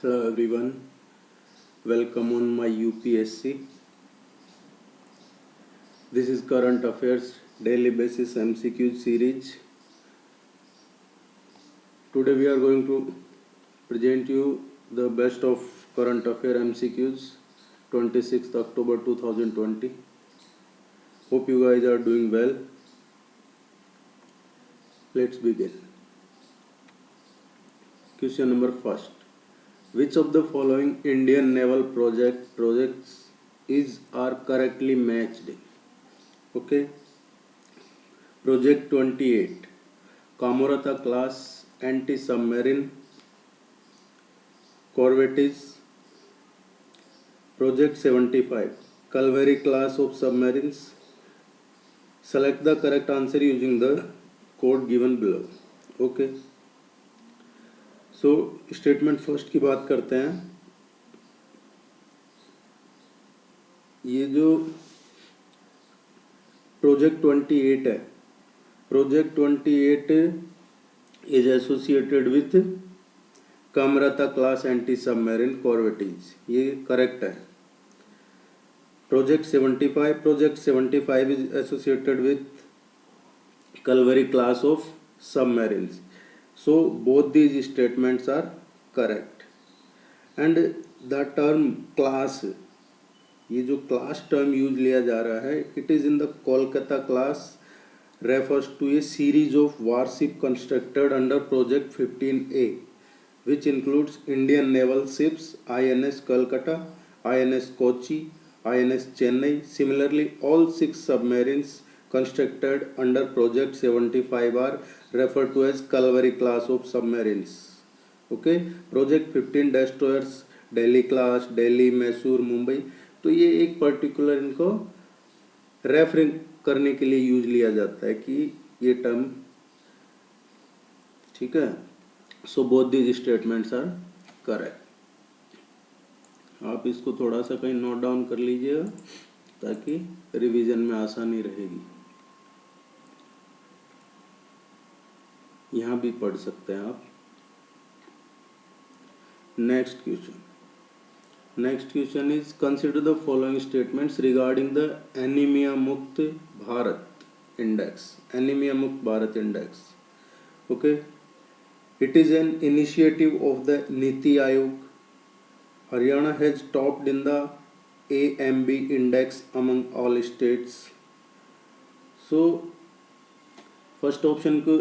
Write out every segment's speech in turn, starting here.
Hello everyone, welcome on my UPSC. This is Current Affairs Daily Basis MCQ series. Today we are going to present you the best of Current Affair MCQs 26th October 2020. Hope you guys are doing well. Let's begin. Question number first. Which of the following Indian naval projects are correctly matched? Okay. Project 28, Kamoratha class anti-submarine corvettes. Project 75, Calvary class of submarines. Select the correct answer using the code given below. Okay. So statement first की बात करते हैं. ये जो project 28 है, project 28 is associated with Kamorta class anti submarine corvettes. ये correct है. Project 75 is associated with Kalvari class of submarines. So both these statements are correct. And the term class, ये जो क्लास टर्म यूज लिया जा रहा है, it is in the Kolkata class refers to a series of warship constructed under project 15A which includes Indian naval ships INS Kolkata, INS Kochi, INS Chennai. Similarly, all 6 submarines constructed under project 75 are referred to as Calvary class of submarines. Okay. project 15 destroyers Delhi class, Delhi, Mysore, Mumbai. तो ये एक particular इनको referring करने के लिए use लिया जाता है कि ये टर्म. ठीक है. So both these statements are correct. आप इसको थोड़ा सा कहीं नोट डाउन कर लीजिएगा ताकि रिवीजन में आसानी रहेगी. यहाँ भी पढ़ सकते हैं आप. Next question is consider the following statements regarding the anaemia मुक्त भारत इंडेक्स. एनीमिया मुक्त Bharat index. Okay. It is an initiative of the NITI Aayog. Haryana has topped in the AMB index among all states. So first option को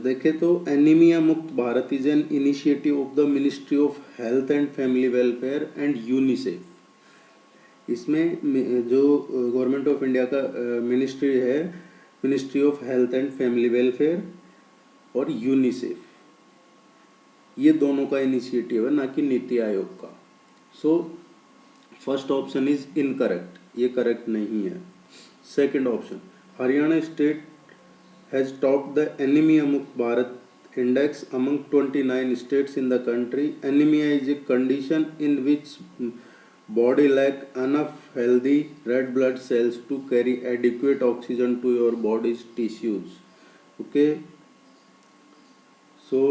देखें तो anaemia मुक्त Bharat is an initiative of the ministry of health and family welfare and UNICEF. इसमें जो government of India का ministry है, ministry of health and family welfare और UNICEF, ये दोनों का इनिशिएटिव है, ना कि नीति आयोग का. So first option is incorrect. ये करेक्ट नहीं है. Second option, Haryana state has topped the Anemia Mukt Bharat index among 29 states in the country. Anemia is a condition in which body lack enough healthy red blood cells to carry adequate oxygen to your body's tissues. Okay. So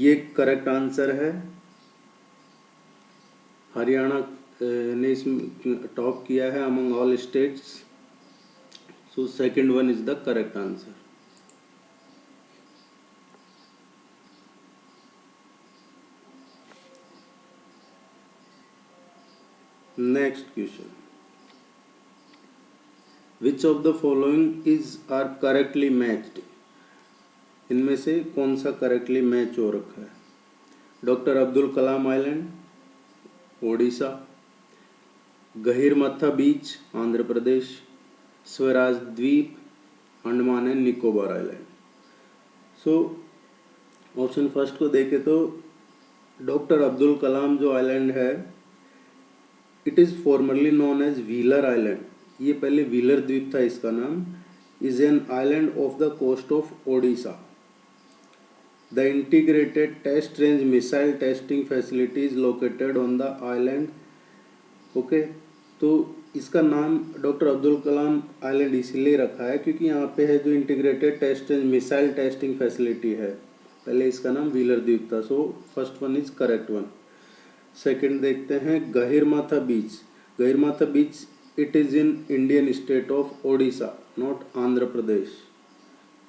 ये correct answer है. हरियाणा ने इसमें top किया है among all states. So second one is the correct answer. Next question. Which of the following are correctly matched? इनमें से कौन सा करेक्टली मैच हो रखा है? Doctor Abdul Kalam island Odisha, Gahirmatha beach Andhra Pradesh, Swaraj Dweep Andaman and Nicobar island. So option first को देखें तो डॉक्टर अब्दुल कलाम जो आइलैंड है, it is formerly known as Wheeler island. ये पहले व्हीलर द्वीप था इसका नाम. Is an island off the coast of Odisha. The integrated test range missile testing facility is located on the island. Okay. तो इसका नाम डॉक्टर अब्दुल कलाम आइलैंड इसलिए रखा है क्योंकि यहाँ पे है जो integrated test range missile testing facility है, पहले इसका नाम व्हीलर द्वीप था। So first one is correct one. Second देखते हैं Gahirmatha beach. Gahirmatha beach it is in Indian state of Odisha, not Andhra Pradesh.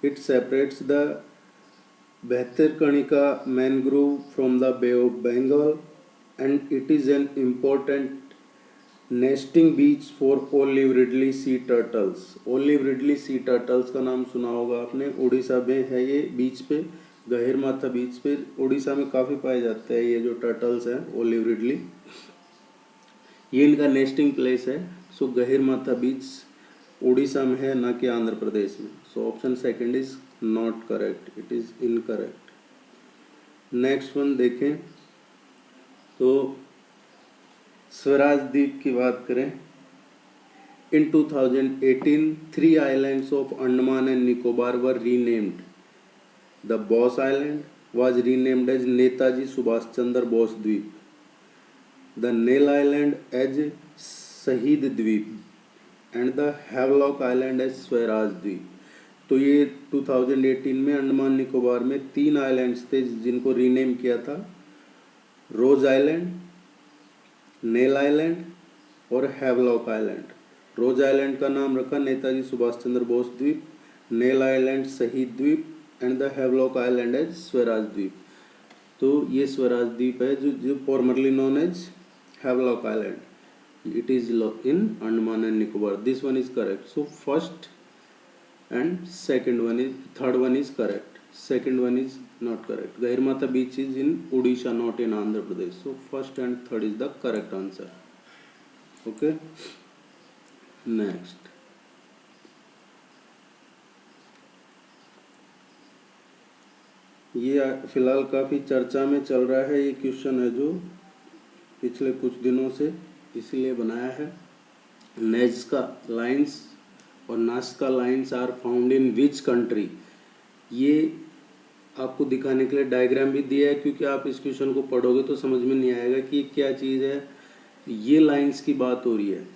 It separates the Bhatirkanika mangrove from the Bay of Bengal, and it is an important nesting beach for olive ridley sea turtles. olive ridley sea turtles का नाम सुना होगा आपने, उड़ीसा में है ये बीच पे, गहिरमाथा बीच पे। उड़ीसा में काफ़ी पाए जाते हैं ये जो टर्टल्स हैं ओलिव रिडली, ये इनका नेस्टिंग प्लेस है। सो गहिरमाथा बीच उड़ीसा में है, ना कि आंध्र प्रदेश में। So option second is not correct, it is incorrect. Next one देखें तो स्वराज द्वीप की बात करें। इन 2018 3 islands of Andaman and Nicobar were renamed. The Boss Island was renamed as Netaji Subhash Chandra Bose Dweep. The Nail Island as Shahid Dweep and the Havelock Island as Swaraj Dweep. तो ये 2018 में अंडमान निकोबार में 3 islands थे जिनको rename किया था, रोज island, nail island और Havelock island. रोज island का नाम रखा नेताजी सुभाष चंद्र बोस द्वीप, nail island Shaheed Dweep and the Havelock island as Swaraj Dweep. तो ये स्वराज द्वीप है जो formerly known as Havelock island, it is in Andaman and Nicobar. This one is correct. So first and third one is correct. Second one is not correct. Gahirmatha beach is in Odisha, not in Andhra Pradesh. So first and third is the correct answer. Okay. Next. ये फिलहाल काफ़ी चर्चा में चल रहा है, ये question है जो पिछले कुछ दिनों से इसलिए बनाया है। नेज़्का लाइन्स और Nazca lines are found in which country. ये आपको दिखाने के लिए डायग्राम भी दिया है, क्योंकि आप इस क्वेश्चन को पढ़ोगे तो समझ में नहीं आएगा कि क्या चीज़ है। ये लाइन्स की बात हो रही है।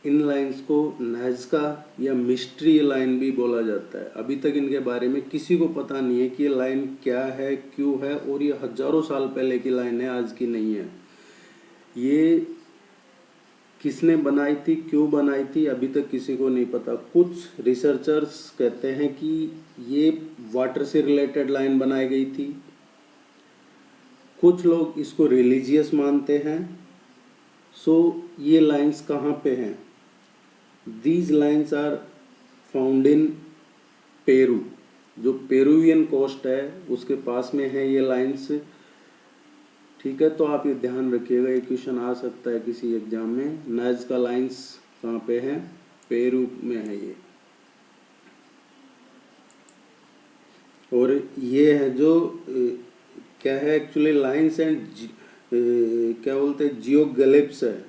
इन लाइन्स को नाज़का या मिस्ट्री लाइन भी बोला जाता है। अभी तक इनके बारे में किसी को पता नहीं है कि ये लाइन क्या है, क्यों है, और ये हजारों साल पहले की लाइन है, आज की नहीं है। ये किसने बनाई थी, क्यों बनाई थी, अभी तक किसी को नहीं पता। कुछ रिसर्चर्स कहते हैं कि ये वाटर से रिलेटेड लाइन बनाई गई थी। कुछ लोग इसको रिलीजियस मानते हैं। सो ये लाइंस कहाँ पे हैं? These lines are found in Peru. जो पेरुवियन कोस्ट है उसके पास में है ये लाइंस। ठीक है, तो आप ये ध्यान रखिएगा, ये क्वेश्चन आ सकता है किसी एग्जाम में। नाज़का लाइंस कहाँ पे हैं? पेरू में है ये। और ये है जो क्या है एक्चुअली, लाइंस एंड क्या बोलते हैं, जियोग्लिफ्स है,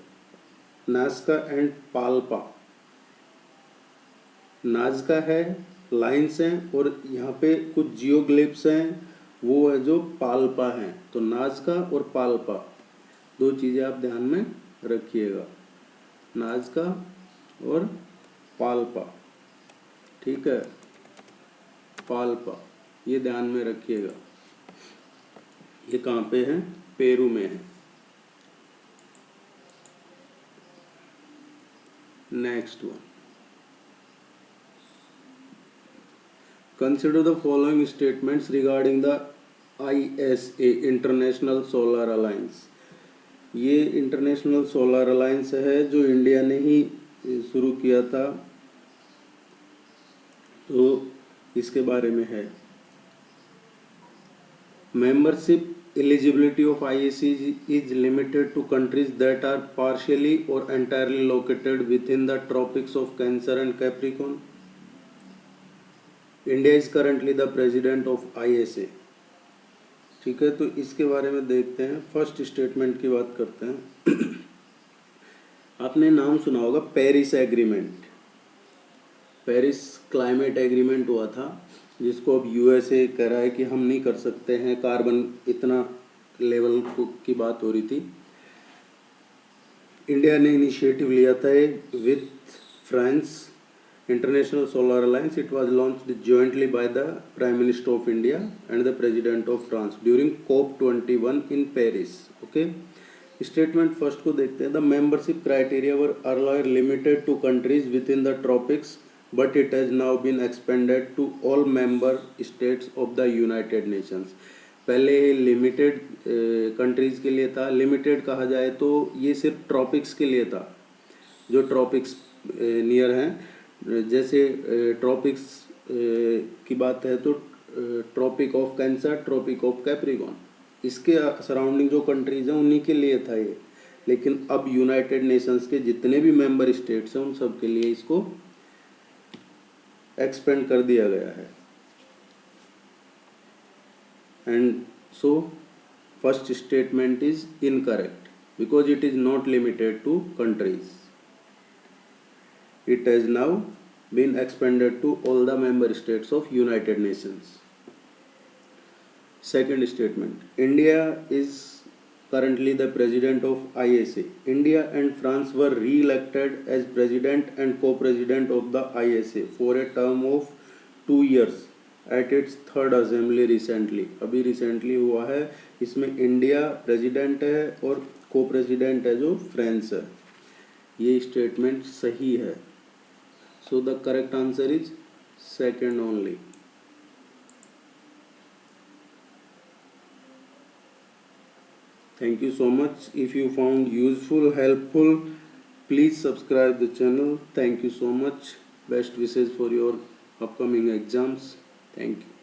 नाज़का एंड पाल्पा। नाज़का है, लाइंस हैं, और यहाँ पे कुछ जियोग्लिफ्स हैं, वो है जो पाल्पा हैं। तो नाज़का और पाल्पा दो चीज़ें आप ध्यान में रखिएगा, नाज़का और पाल्पा। ठीक है, पाल्पा ये ध्यान में रखिएगा। ये कहाँ पे है? पेरू में है। Next one, consider the following statements regarding the ISA international solar alliance. ये इंटरनेशनल सोलर अलायंस है जो इंडिया ने ही शुरू किया था, तो इसके बारे में है। Membership eligibility of ISA is limited to countries that are partially or entirely located within the tropics of Cancer and Capricorn. India is currently the president of ISA। ठीक है, तो इसके बारे में देखते हैं। फर्स्ट स्टेटमेंट की बात करते हैं। आपने नाम सुना होगा Paris agreement. Paris climate agreement हुआ था, जिसको अब USA कह रहा है कि हम नहीं कर सकते हैं, कार्बन इतना लेवल की बात हो रही थी। इंडिया ने इनिशिएटिव लिया था with France International Solar Alliance, it was launched jointly by the Prime Minister of India and the President of France during COP21 in Paris. Okay. Statement first को देखते हैं. The membership criteria were earlier limited to countries within the tropics, but it has now been expanded to all member states of the United Nations. पहले limited countries के लिए था. Limited कहा जाए तो ये सिर्फ ट्रॉपिक्स के लिए था, जो ट्रॉपिक्स नियर हैं. जैसे ट्रॉपिक्स की बात है तो tropic of cancer, tropic of Capricorn, इसके सराउंडिंग जो कंट्रीज हैं उन्हीं के लिए था ये. लेकिन अब यूनाइटेड नेशंस के जितने भी मेंबर स्टेट्स हैं उन सब के लिए इसको एक्सपेंड कर दिया गया है. And so first statement is incorrect because it is not limited to countries. It has now been expanded to all the member states of United Nations. Second statement. India is currently the president of ISA. India and France were re-elected as president and co-president of the ISA for a term of 2 years at its third assembly recently. अभी recently हुआ है. इसमें India president है और co-president है जो France है. ये स्टेटमेंट सही है. So the correct answer is second only. Thank you so much. If you found useful, helpful, please subscribe the channel. Thank you so much. Best wishes for your upcoming exams. Thank you.